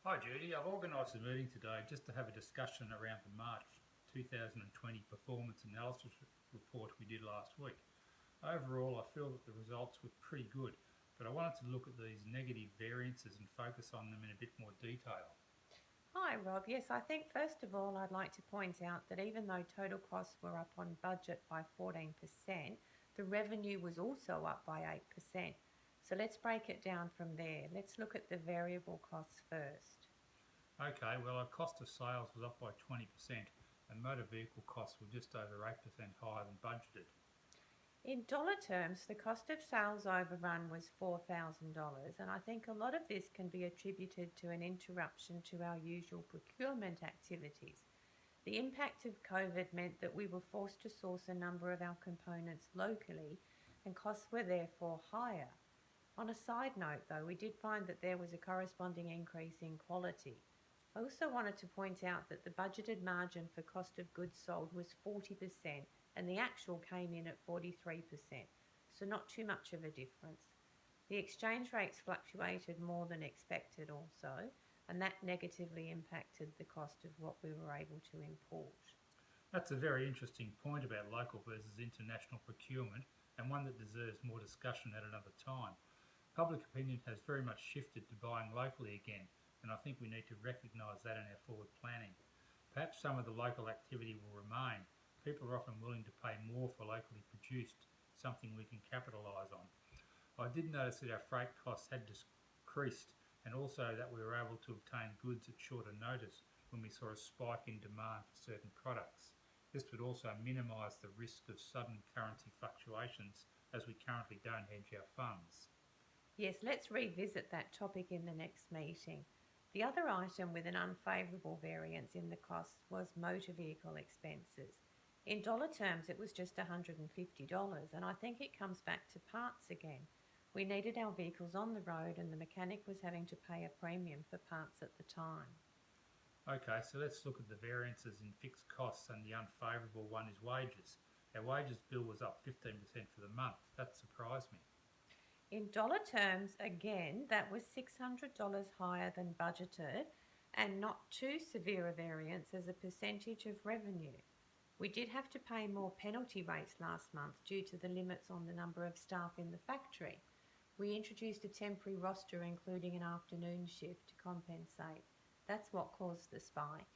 Hi Judy, I've organised a meeting today just to have a discussion around the March 2020 performance analysis report we did last week. Overall, I feel that the results were pretty good, but I wanted to look at these negative variances and focus on them in a bit more detail. Hi, Rob. Yes, I think first of all, I'd like to point out that even though total costs were up on budget by 14%, the revenue was also up by 8%. So let's break it down from there. Let's look at the variable costs first. Okay, well, our cost of sales was up by 20% and motor vehicle costs were just over 8% higher than budgeted. In dollar terms, the cost of sales overrun was $4,000, and I think a lot of this can be attributed to an interruption to our usual procurement activities. The impact of COVID meant that we were forced to source a number of our components locally, and costs were therefore higher. On a side note, though, we did find that there was a corresponding increase in quality. I also wanted to point out that the budgeted margin for cost of goods sold was 40%, and the actual came in at 43%, so not too much of a difference. The exchange rates fluctuated more than expected, also, and that negatively impacted the cost of what we were able to import. That's a very interesting point about local versus international procurement and one that deserves more discussion at another time. Public opinion has very much shifted to buying locally again, and I think we need to recognise that in our forward planning. Perhaps some of the local activity will remain. People are often willing to pay more for locally produced, something we can capitalise on. I did notice that our freight costs had decreased and also that we were able to obtain goods at shorter notice when we saw a spike in demand for certain products. This would also minimise the risk of sudden currency fluctuations as we currently don't hedge our funds. Yes, let's revisit that topic in the next meeting. The other item with an unfavourable variance in the costs was motor vehicle expenses. In dollar terms, it was just $150, and I think it comes back to parts again. We needed our vehicles on the road, and the mechanic was having to pay a premium for parts at the time. Okay, so let's look at the variances in fixed costs, and the unfavourable one is wages. Our wages bill was up 15% for the month. That surprised me. In dollar terms, again, that was $600 higher than budgeted and not too severe a variance as a percentage of revenue. We did have to pay more penalty rates last month due to the limits on the number of staff in the factory. We introduced a temporary roster including an afternoon shift to compensate. That's what caused the spike.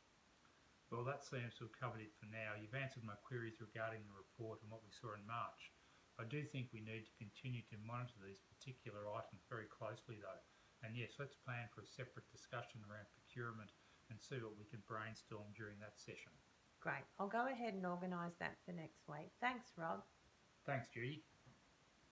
Well, that seems to have covered it for now. You've answered my queries regarding the report and what we saw in March. I do think we need to continue to monitor these particular items very closely though. And yes, let's plan for a separate discussion around procurement and see what we can brainstorm during that session. Great. I'll go ahead and organise that for next week. Thanks, Rob. Thanks, Judy.